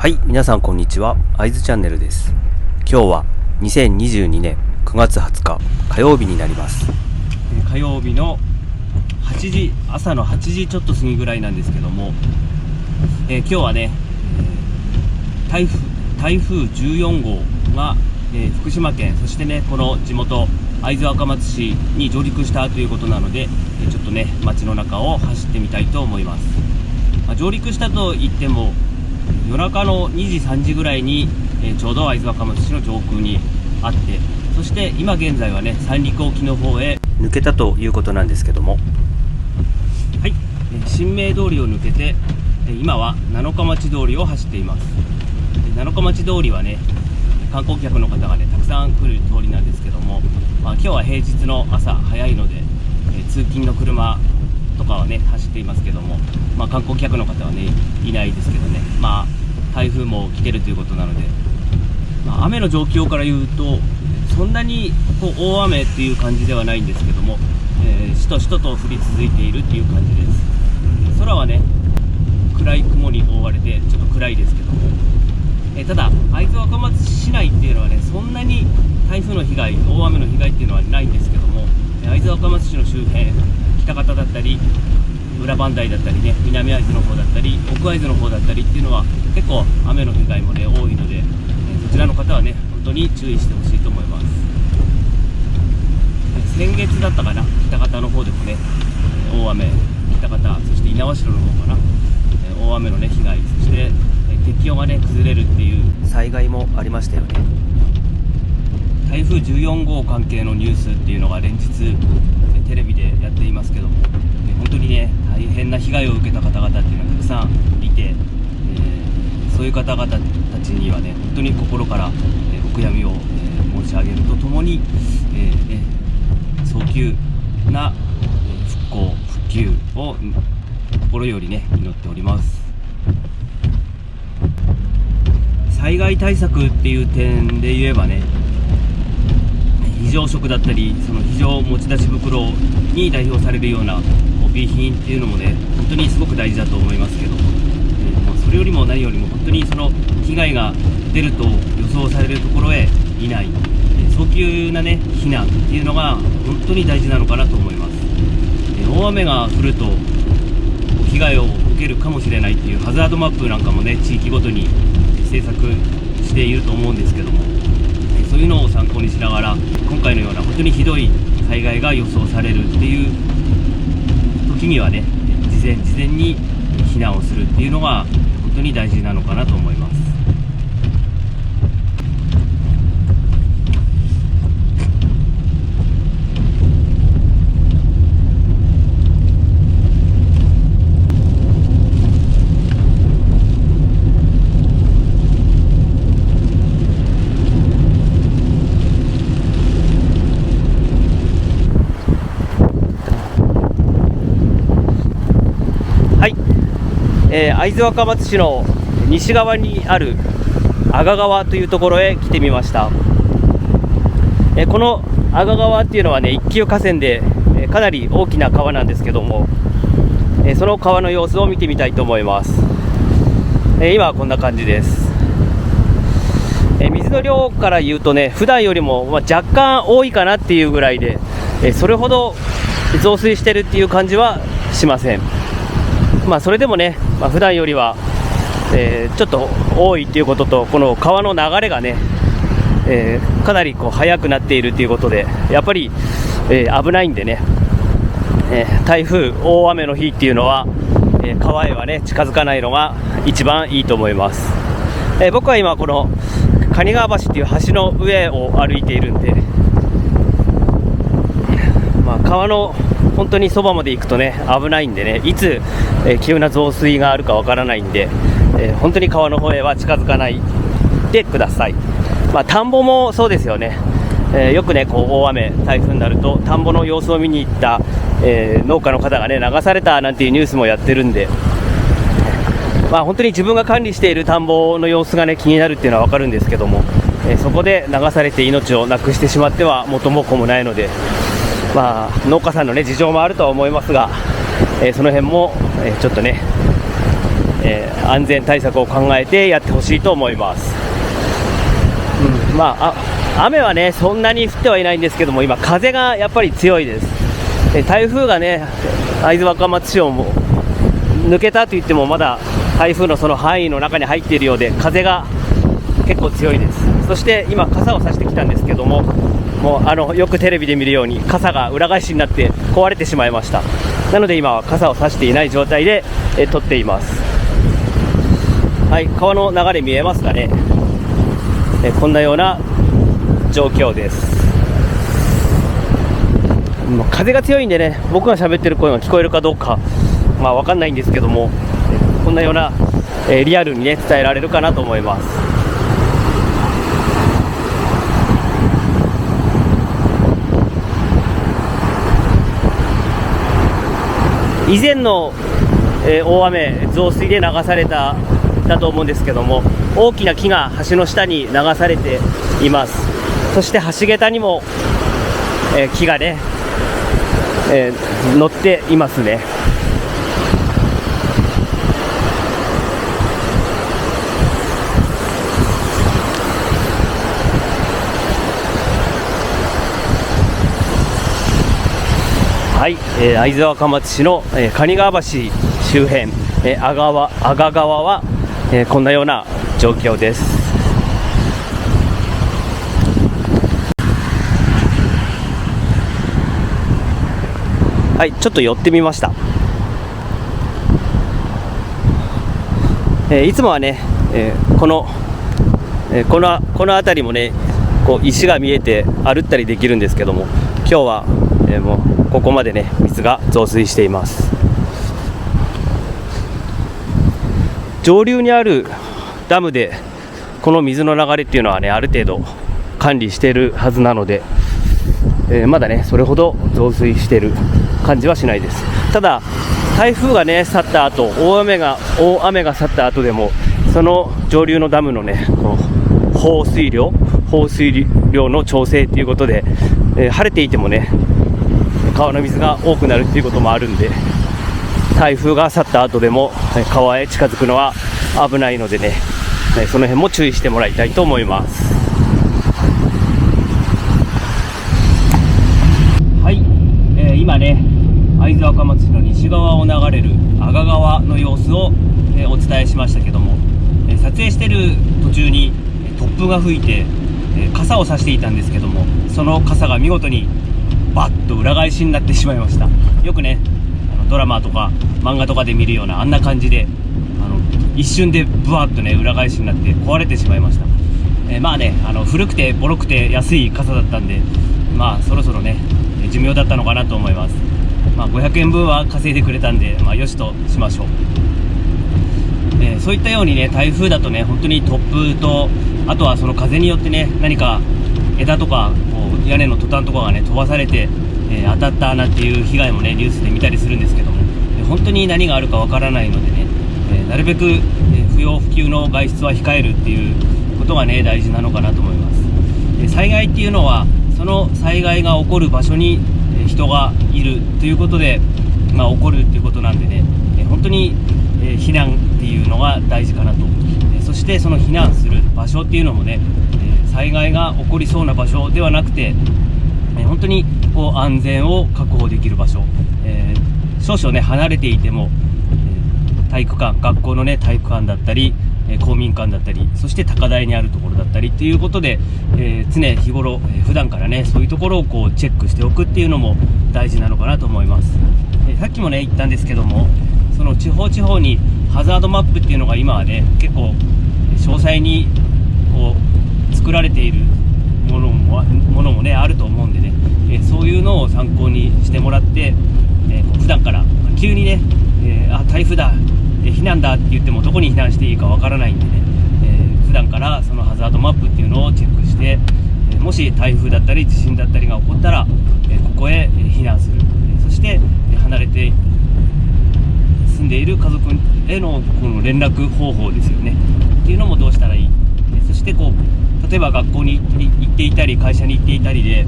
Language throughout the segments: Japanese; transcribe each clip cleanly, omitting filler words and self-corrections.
はい、皆さんこんにちは。アイズチャンネルです。今日は2022年9月20日火曜日になります。火曜日の朝の8時ちょっと過ぎぐらいなんですけども、今日はね、台風14号が、福島県、そしてねこの地元会津若松市に上陸したということなので、ちょっとね街の中を走ってみたいと思います。上陸したと言っても夜中の2時3時ぐらいに、ちょうど会津若松市の上空にあって、そして今現在はね三陸沖の方へ抜けたということなんですけども、はい、新名通りを抜けて今は七日町通りを走っています。七日町通りはね観光客の方がねたくさん来る通りなんですけども、今日は平日の朝早いので、通勤の車とかはね走っていますけども、観光客の方はねいないですけどね、台風も来てるということなので、雨の状況から言うとそんなに大雨っていう感じではないんですけども、しとしとと降り続いているっていう感じです。空はね暗い雲に覆われてちょっと暗いですけども、ただ会津若松市内っていうのはねそんなに台風の被害、大雨の被害っていうのはないんですけども、会津若松市の周辺、北方だったり裏磐梯だったりね、南会津の方だったり奥会津の方だったりっていうのは結構雨の被害もね多いので、そちらの方はね本当に注意してほしいと思います。先月だったかな、北方の方でもね大雨、北方そして猪苗代の方かな、大雨のね被害、そして鉄橋がね崩れるっていう災害もありましたよね。台風14号関係のニュースっていうのが連日テレビでやっていますけども、本当にね大変な被害を受けた方々っていうのはたくさんいて、そういう方々たちにはね本当に心からお悔やみを申し上げるとともに、早急な復興復旧を心よりね祈っております。災害対策っていう点で言えばね、非常食だったりその非常持ち出し袋に代表されるような備品っていうのもね本当にすごく大事だと思いますけど、それよりも何よりも本当にその被害が出ると予想されるところへいない、早急なね避難っていうのが本当に大事なのかなと思います。大雨が降ると被害を受けるかもしれないっていうハザードマップなんかもね地域ごとに制作していると思うんですけども、そういうのを参考にしながら今回のような本当にひどい災害が予想されるっていう時にはね事前に避難をするっていうのが本当に大事なのかなと思います。会津若松市の西側にある阿賀川というところへ来てみました。この阿賀川っていうのはね一級河川でかなり大きな川なんですけども、その川の様子を見てみたいと思います。今はこんな感じです。水の量から言うとね普段よりも若干多いかなっていうぐらいで、それほど増水してるっていう感じはしません。それでもね、普段よりは、ちょっと多いっていうことと、この川の流れがね、かなり速くなっているということでやっぱり、危ないんでね、台風大雨の日っていうのは、川へはね近づかないのが一番いいと思います。僕は今この蟹川橋っていう橋の上を歩いているんで、川の本当にそばまで行くとね危ないんでね、いつ、急な増水があるかわからないんで、本当に川の方へは近づかないでください。田んぼもそうですよね。よくね大雨台風になると田んぼの様子を見に行った、農家の方がね流されたなんていうニュースもやってるんで、本当に自分が管理している田んぼの様子がね気になるっていうのはわかるんですけども、そこで流されて命をなくしてしまっては元も子もないので、農家さんのね事情もあるとは思いますが、その辺も、ちょっとね、安全対策を考えてやってほしいと思います。雨はねそんなに降ってはいないんですけども、今風がやっぱり強いです。台風がね会津若松市をも抜けたといってもまだ台風のその範囲の中に入っているようで、風が結構強いです。そして今傘を差してきたんですけども、よくテレビで見るように傘が裏返しになって壊れてしまいました。なので今は傘を差していない状態で撮っています。はい、川の流れ見えますかね。こんなような状況です。風が強いんでね、僕が喋ってる声が聞こえるかどうか分かんないんですけども、こんなような、リアルにね伝えられるかなと思います。以前の、大雨増水で流されただと思うんですけども、大きな木が橋の下に流されています。そして橋桁にも、木がね、乗っていますね。はい、会津若松市の、蟹川橋周辺、阿賀川は、こんなような状況です。はい、ちょっと寄ってみました。いつもはね、この辺りもねこう石が見えて歩ったりできるんですけども、今日は、もうここまでね水が増水しています。上流にあるダムでこの水の流れっていうのはねある程度管理しているはずなので、まだねそれほど増水している感じはしないです。ただ台風がね去った後、大雨が去った後でもその上流のダムのねこう放水量の調整ということで、晴れていてもね川の水が多くなるということもあるんで、台風が去った後でも川へ近づくのは危ないのでね、その辺も注意してもらいたいと思います。はい、今ね会津若松市の西側を流れる阿賀川の様子を、お伝えしましたけども、撮影している途中に突風が吹いて、傘を差していたんですけども、その傘が見事にバッと裏返しになってしまいました。よくねドラマとか漫画とかで見るようなあんな感じで一瞬でブワッとね裏返しになって壊れてしまいました。古くてボロくて安い傘だったんで、そろそろね寿命だったのかなと思います。500円分は稼いでくれたんで、よしとしましょう。そういったようにね台風だとね本当に突風と、あとはその風によってね何か枝とかこう屋根のトタンとかがね飛ばされて、当たったなんていう被害もねニュースで見たりするんですけども、本当に何があるかわからないのでね、なるべく、不要不急の外出は控えるっていうことがね大事なのかなと思います。災害っていうのはその災害が起こる場所に人がいるということで、起こるっていうことなんでね、本当に避難っていうのが大事かなと。そしてその避難する場所っていうのもね、災害が起こりそうな場所ではなくて、本当にこう安全を確保できる場所、少々ね離れていても、体育館、学校のね体育館だったり、公民館だったり、そして高台にあるところだったりっていうことで、常日頃、普段からねそういうところをこうチェックしておくっていうのも大事なのかなと思います。さっきもね言ったんですけども、その地方にハザードマップっていうのが今はね結構詳細にこう作られているものもねあると思うんでね、そういうのを参考にしてもらって、普段から急にね、台風だ、避難だって言ってもどこに避難していいかわからないんでね、普段からそのハザードマップっていうのをチェックして、もし台風だったり地震だったりが起こったら、ここへ避難する、そして離れて住んでいる家族へのこの連絡方法ですよねっていうのもどうしたらいい。そしてこう例えば学校に行っていたり会社に行っていたりで、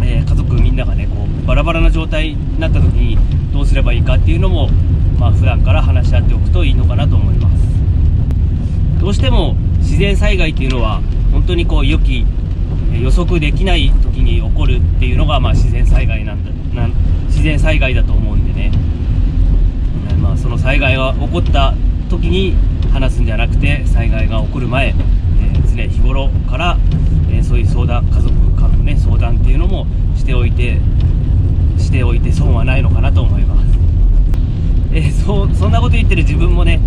家族みんながねこうバラバラな状態になった時にどうすればいいかっていうのも普段から話し合っておくといいのかなと思います。どうしても自然災害っていうのは本当に予測できない時に起こるっていうのが自然災害だと思うんでね、その災害が起こった時に話すんじゃなくて、災害が起こる前、常日頃から、そういう家族間のね相談っていうのもしておいて損はないのかなと思います。そんなこと言ってる自分もね、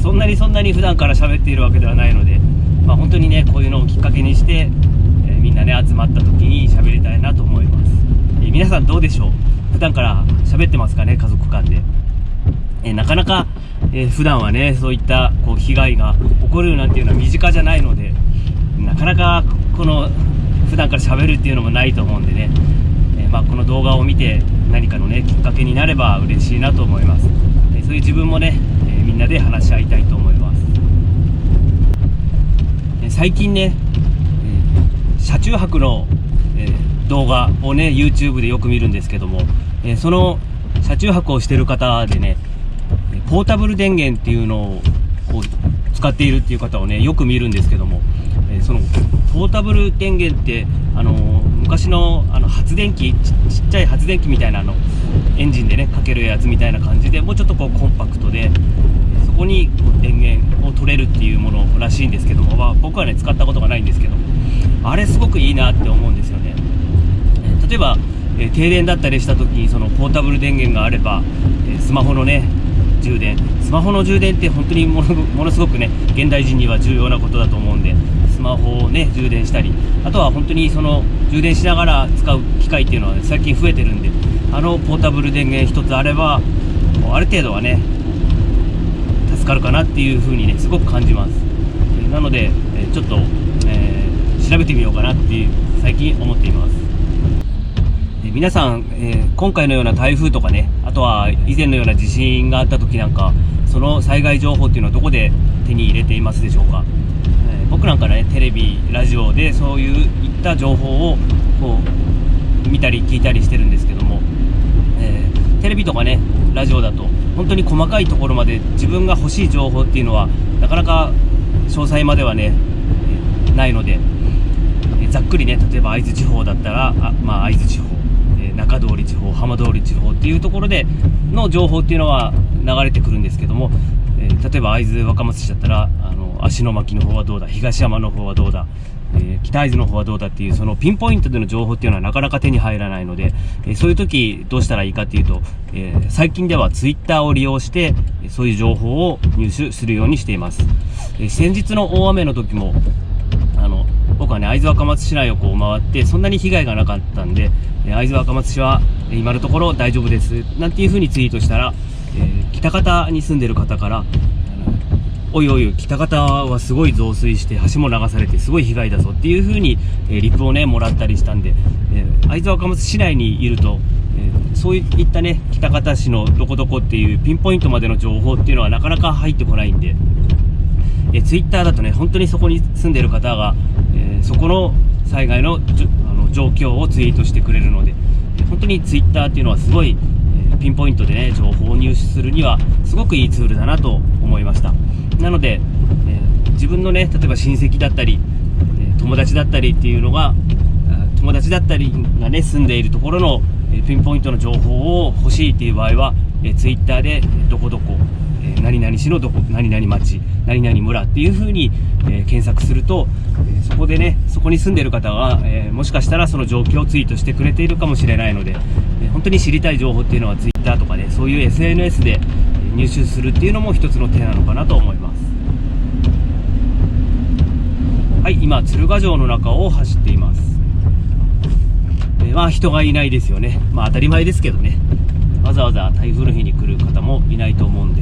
そんなに普段から喋っているわけではないので、本当にねこういうのをきっかけにして、みんなね集まった時に喋りたいなと思います。皆さんどうでしょう？普段から喋ってますかね、家族間で。なかなか、普段はねそういった被害が起こるなんていうのは身近じゃないので、なかなか普段から喋るっていうのもないと思うんでね、この動画を見て何かのねきっかけになれば嬉しいなと思います。そういう自分もね、みんなで話し合いたいと思います。最近ね、車中泊の、動画をね YouTube でよく見るんですけども、その車中泊をしている方でね、ポータブル電源っていうのを使っているっていう方をねよく見るんですけども、そのポータブル電源って昔の発電機、ちっちゃい発電機みたいなエンジンでねかけるやつみたいな感じで、もうちょっとコンパクトで、そこに電源を取れるっていうものらしいんですけども、僕はね使ったことがないんですけど、あれすごくいいなって思うんですよね。例えば、停電だったりした時にそのポータブル電源があれば、スマホの充電って本当にものすごくね現代人には重要なことだと思うんで、スマホをね充電したり、あとは本当にその充電しながら使う機会っていうのは、最近増えてるんで、ポータブル電源一つあればある程度はね助かるかなっていう風にねすごく感じます。なのでちょっと、調べてみようかなっていう最近思っています。皆さん、今回のような台風とかね、あとは以前のような地震があった時なんか、その災害情報っていうのはどこで手に入れていますでしょうか？僕なんかねテレビラジオでそういった情報を見たり聞いたりしてるんですけども、テレビとかねラジオだと本当に細かいところまで自分が欲しい情報っていうのはなかなか詳細まではね、ないので、ざっくりね、例えば会津地方だったら会津地方、中通り地方、浜通り地方っていうところでの情報っていうのは流れてくるんですけども、例えば会津若松市だったら芦ノ牧の方はどうだ、東山の方はどうだ、北会津の方はどうだっていう、そのピンポイントでの情報っていうのはなかなか手に入らないので、そういう時どうしたらいいかっていうと、最近ではツイッターを利用してそういう情報を入手するようにしています。先日の大雨の時も僕はね会津若松市内を回ってそんなに被害がなかったんで、会津若松市は今のところ大丈夫ですなんていう風にツイートしたら、北方に住んでる方からおいおい北方はすごい増水して橋も流されてすごい被害だぞっていう風に、リプをねもらったりしたんで、会津若松市内にいると、そういったね北方市のどこどこっていうピンポイントまでの情報っていうのはなかなか入ってこないんで、ツイッターだとね本当にそこに住んでる方が、そこの災害の状況をツイートしてくれるので、本当にツイッターっていうのはすごい、ピンポイントでね情報を入手するにはすごくいいツールだなと思いました。なので、自分のね例えば親戚だったり、友達だったりっていうのがね住んでいるところの、ピンポイントの情報を欲しいっていう場合は、ツイッターでどこどこ、何々市のどこ何々町何々村っていう風に、検索すると、そこでねそこに住んでいる方が、もしかしたらその状況をツイートしてくれているかもしれないので、本当に知りたい情報っていうのはツイッターとかねそういう SNS で入手するっていうのも一つの手なのかなと思います。はい、今鶴ヶ城の中を走っています。人がいないですよね。当たり前ですけどね、わざわざ台風の日に来る方もいないと思うんで、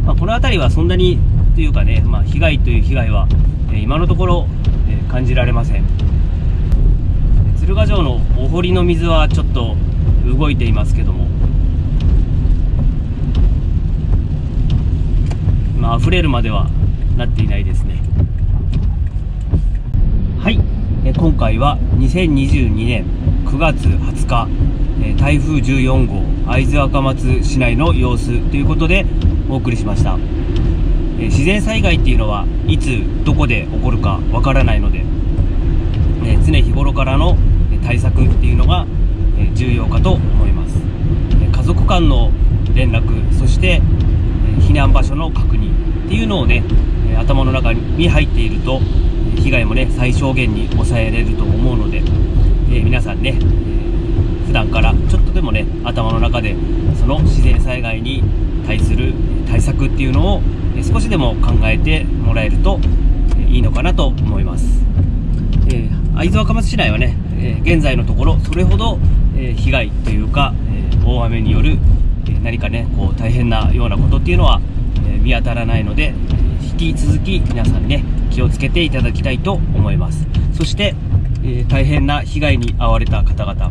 この辺りはそんなにというかね、被害という被害は、今のところ、感じられません。鶴ヶ城のお堀の水はちょっと動いていますけども、溢れるまではなっていないですね。はい、今回は2022年9月20日、台風14号会津若松市内の様子ということでお送りしました。自然災害っていうのはいつどこで起こるかわからないので、常日頃からの対策っていうのが重要かと思います。家族間の連絡、そして避難場所の確認っていうのをね、頭の中に入っていると被害もね最小限に抑えれると思うので、皆さんね、普段からちょっとでもね頭の中でその自然災害に対する対策っていうのを少しでも考えてもらえるといいのかなと思います。会津若松市内はね、現在のところそれほど被害というか大雨による何かねこう大変なようなことっていうのは見当たらないので、引き続き皆さんね気をつけていただきたいと思います。そして大変な被害に遭われた方々、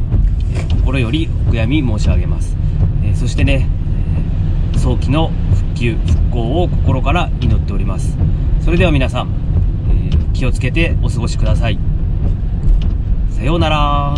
心よりお悔やみ申し上げます。そしてね、早期の復旧復興を心から祈っております。それでは皆さん、気をつけてお過ごしください。さようなら。